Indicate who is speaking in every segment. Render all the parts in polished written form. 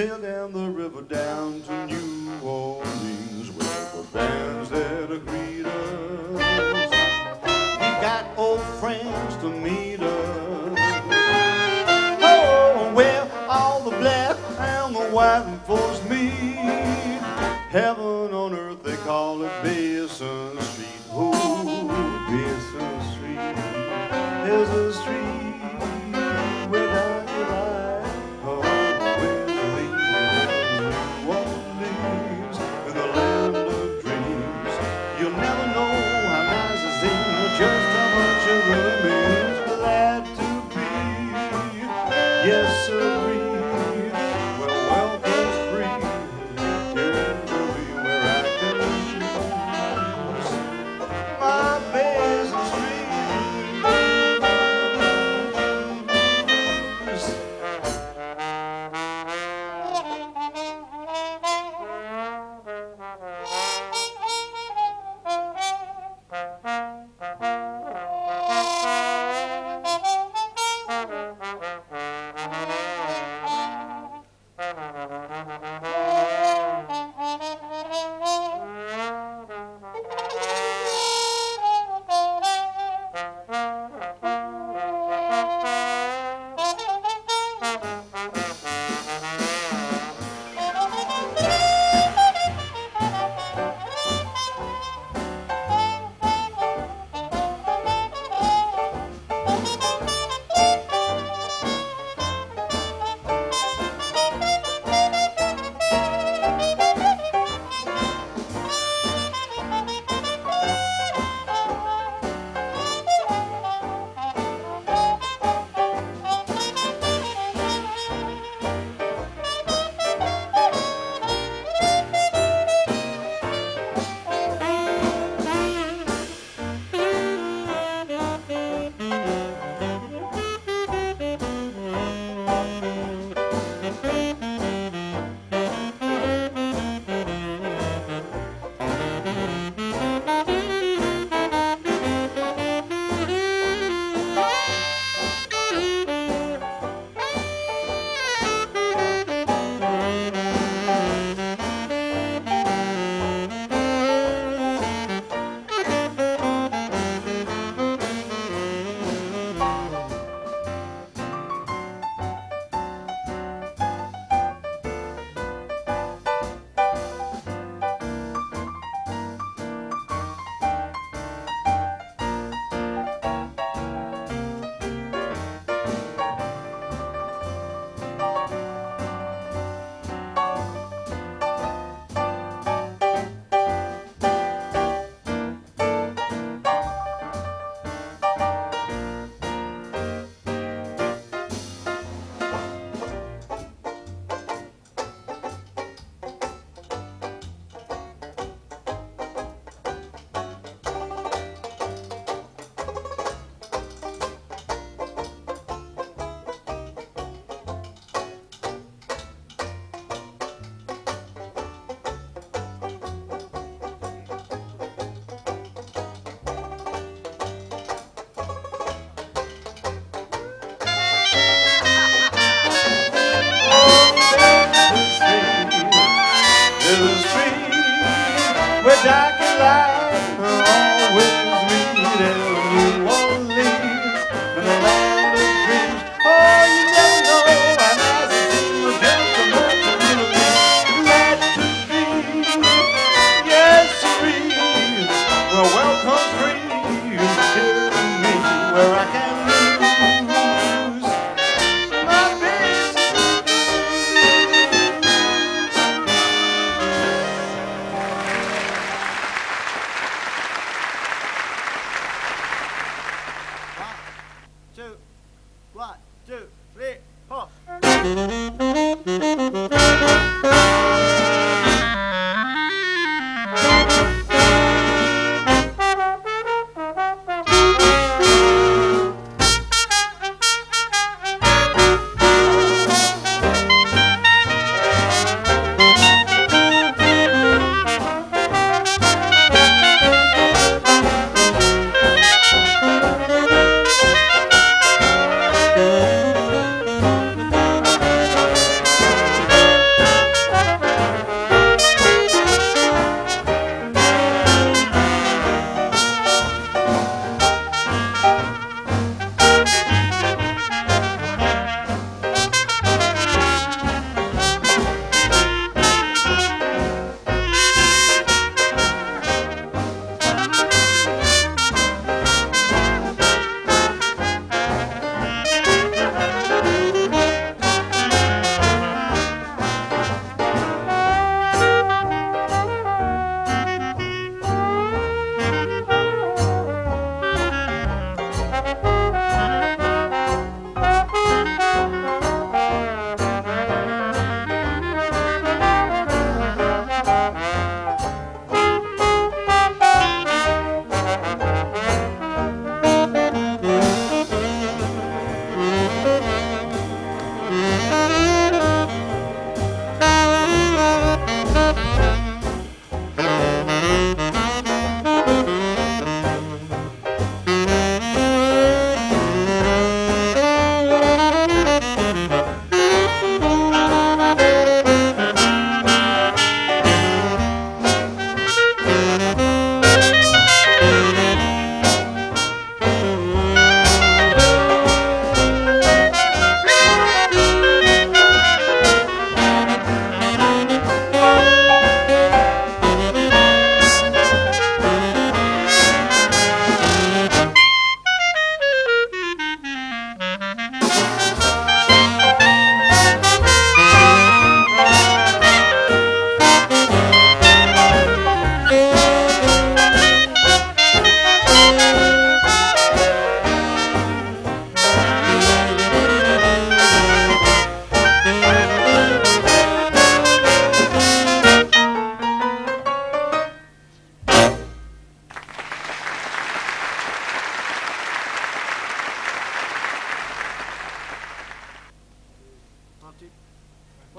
Speaker 1: sail down the river down to New Orleans with the bands that greet us. We got old friends to meet us. Oh, where all the black and the white folks meet. Heaven on earth, they call it Basin Street. Oh, Basin Street is a street without your light. Oh, where the lady Orleans in the land of dreams. You'll never know how nice it seems, just how much it really means. Glad to be, yes, sir. Well, welcome's free. Tell me where I can choose my Basin Street.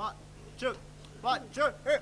Speaker 1: 1, 2, 1, 2, here.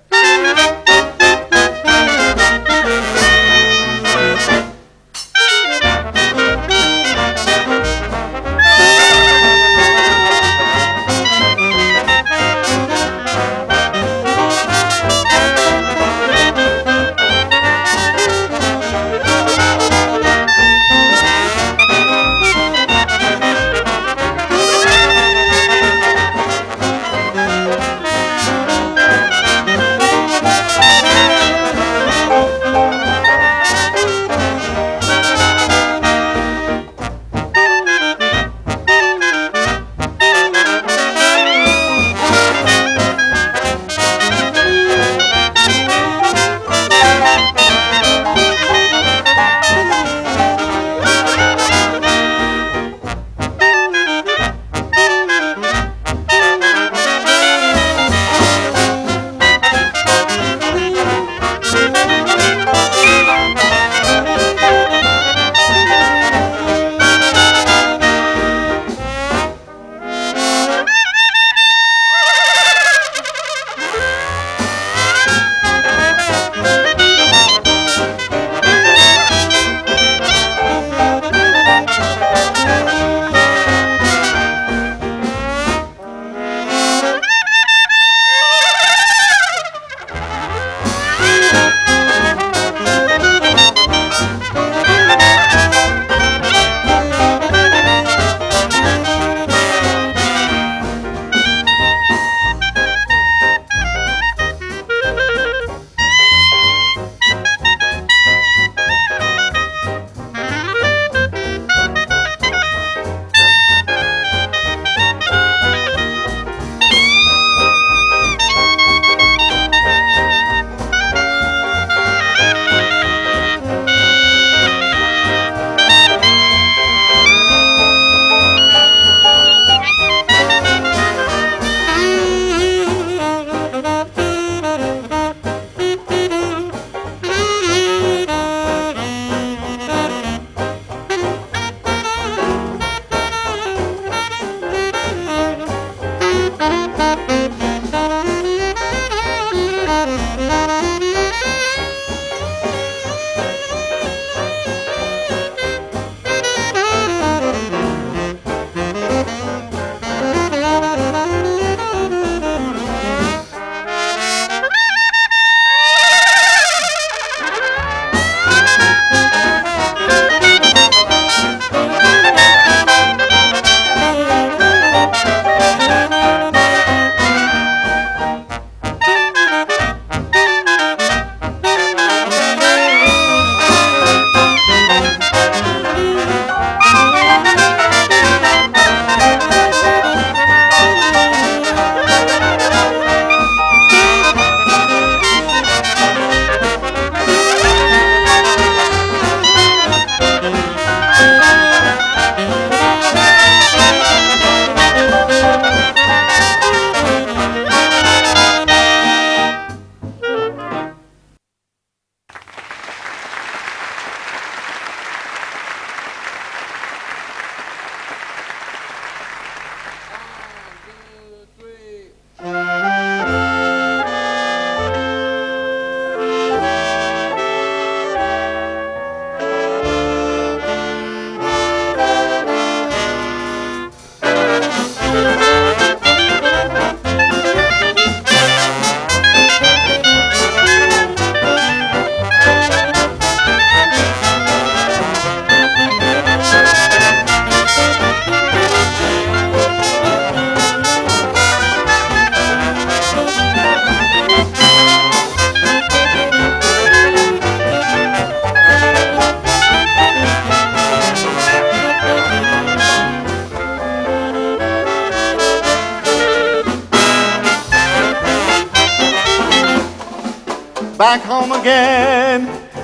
Speaker 1: back home again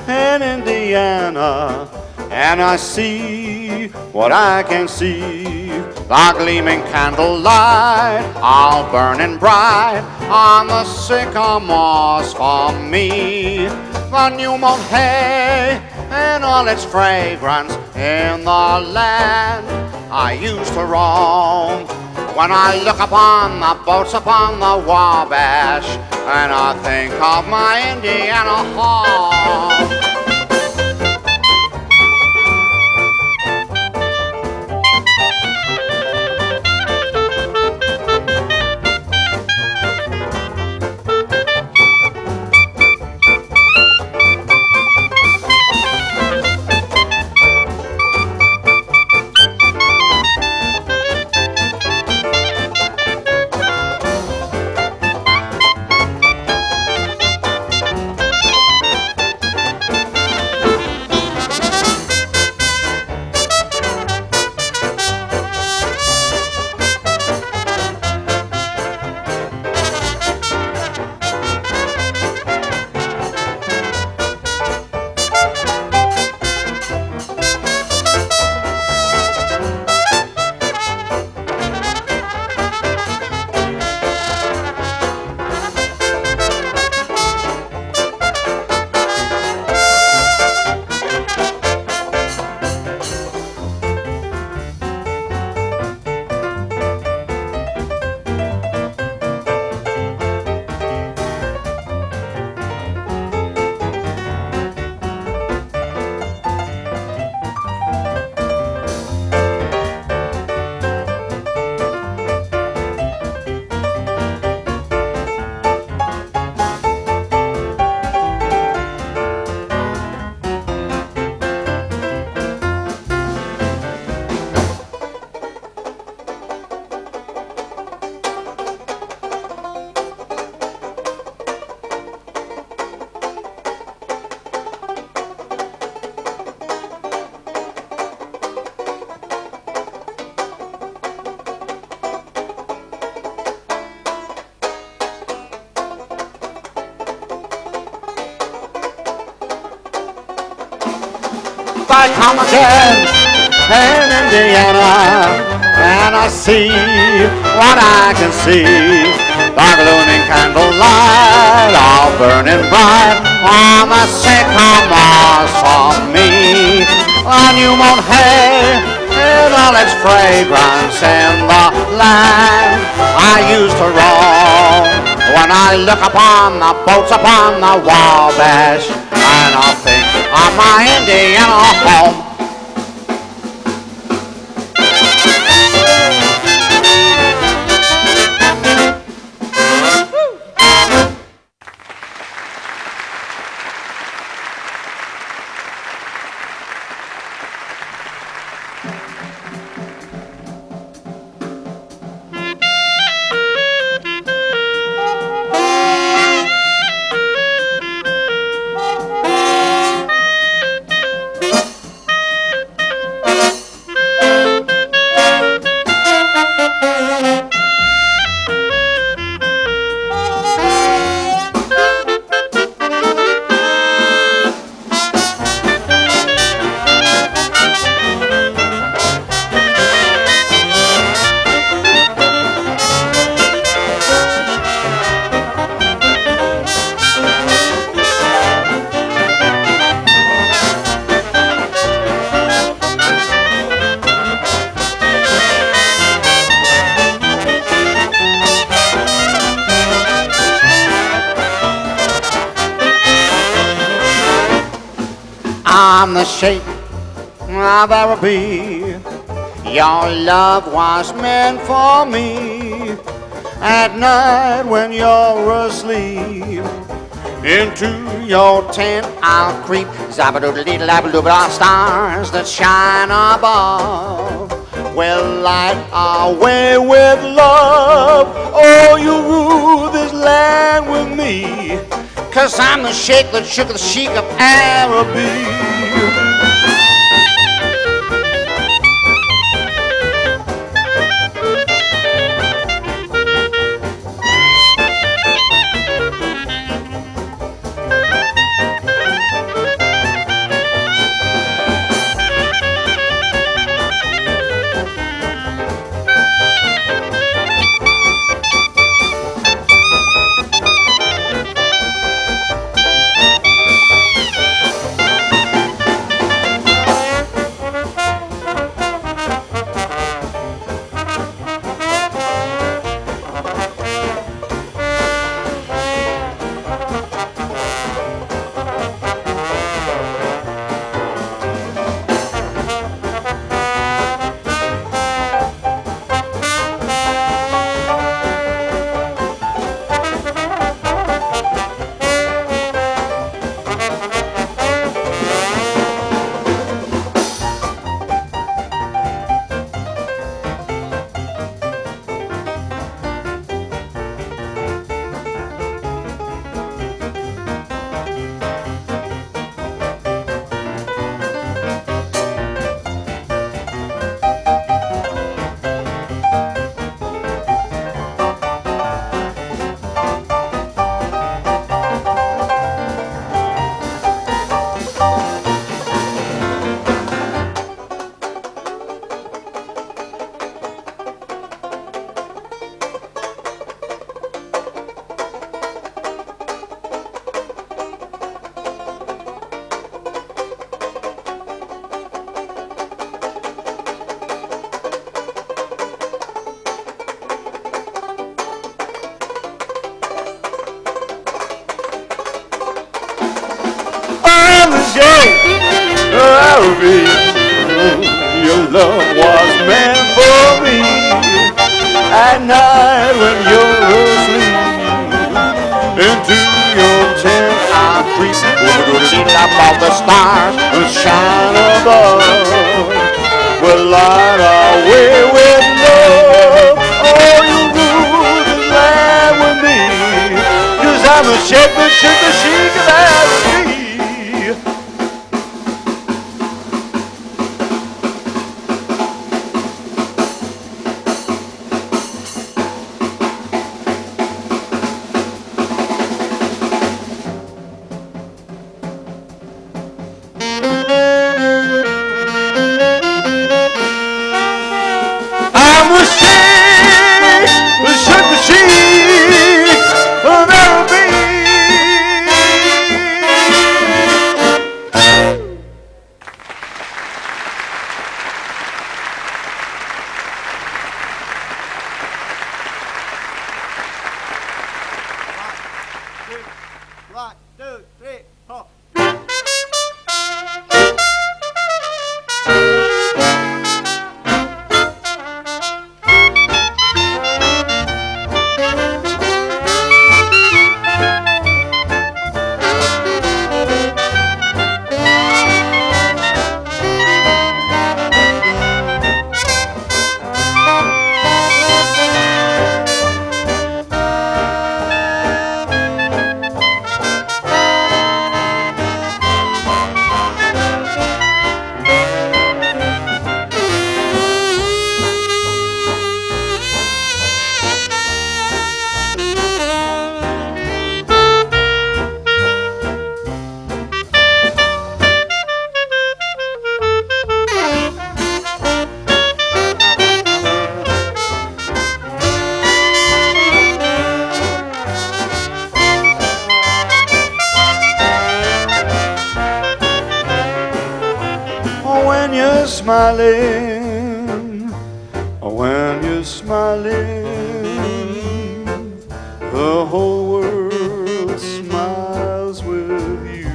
Speaker 1: in Indiana, and I see what I can see. The gleaming candlelight, all burning bright on the sycamores for me. The new mown hay and all its fragrance in the land I used to roam.
Speaker 2: when I look upon the boats upon the Wabash, and I think of my Indiana home. I come again in Indiana, and I see what I can see. The gleaming candlelight, all burning bright on the sycamores for me. The new mown hay in all its fragrance in the land I used to roam. When I look upon the boats upon the Wabash, and I think of my Indiana home. I'm the shape I'll ever be. Your love was meant for me. At night when you're asleep, into your tent I'll creep. Zabba-doodle-dee-labba-dooba, stars that shine above will light our way with love. Oh, you rule this land with me, 'cause I'm the sheikh that shook the sheik of Araby.
Speaker 1: shape I would be. Your love was meant for me. At night when you're asleep, into your tent I creep. All the stars that shine above will light our way with love. All you do is laugh with me, 'cause I'm the shaker, shaker, shaker that would be. I'm the shake, the sheep of Araby.
Speaker 3: One, two, three, four. When you're smiling, when you're smiling, the whole world smiles with you.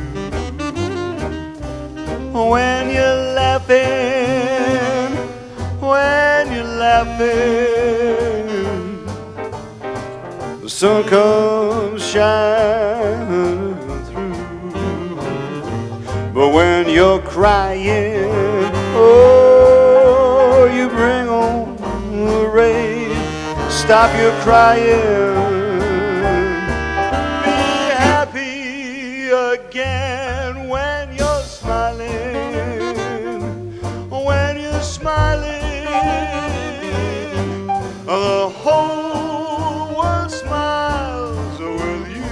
Speaker 3: When you're laughing, when you're laughing, the sun comes shining through. But when you're crying, oh, you bring on the rain. Stop your crying. Be happy again when you're smiling. When you're smiling, the whole world smiles with you.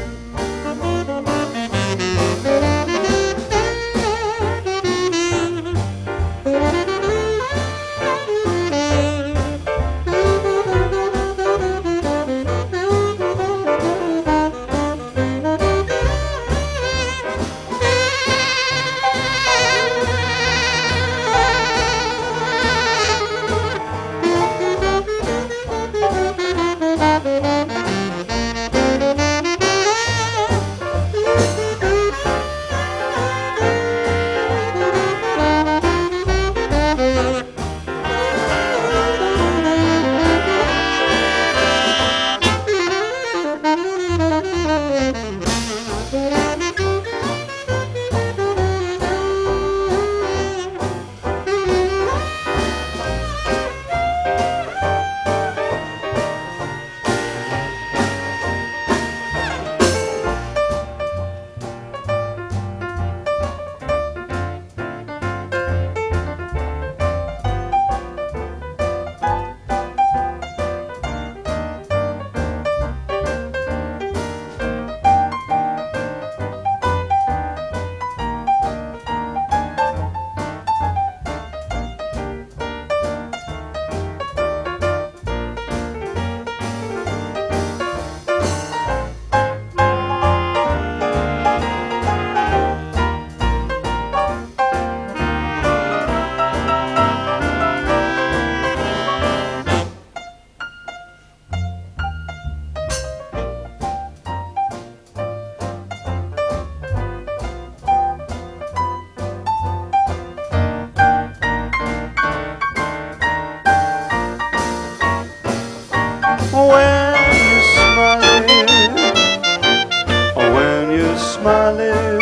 Speaker 1: smiling,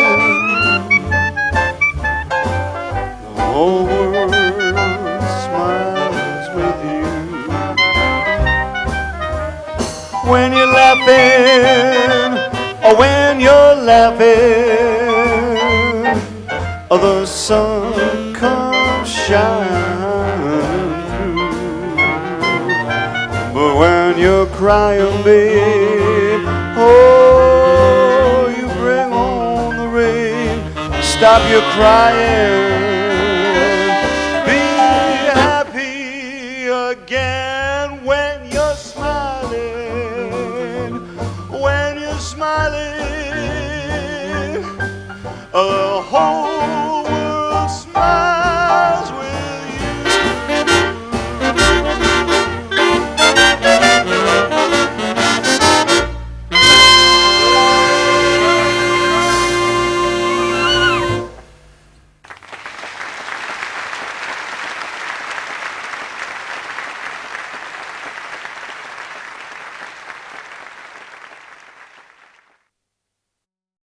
Speaker 1: the whole world smiles with you. When you're laughing, or when you're laughing, the sun comes shining through. But when you're crying, babe, oh, you bring on the rain. Stop your crying, be happy again. When you're smiling, when you're smiling, the whole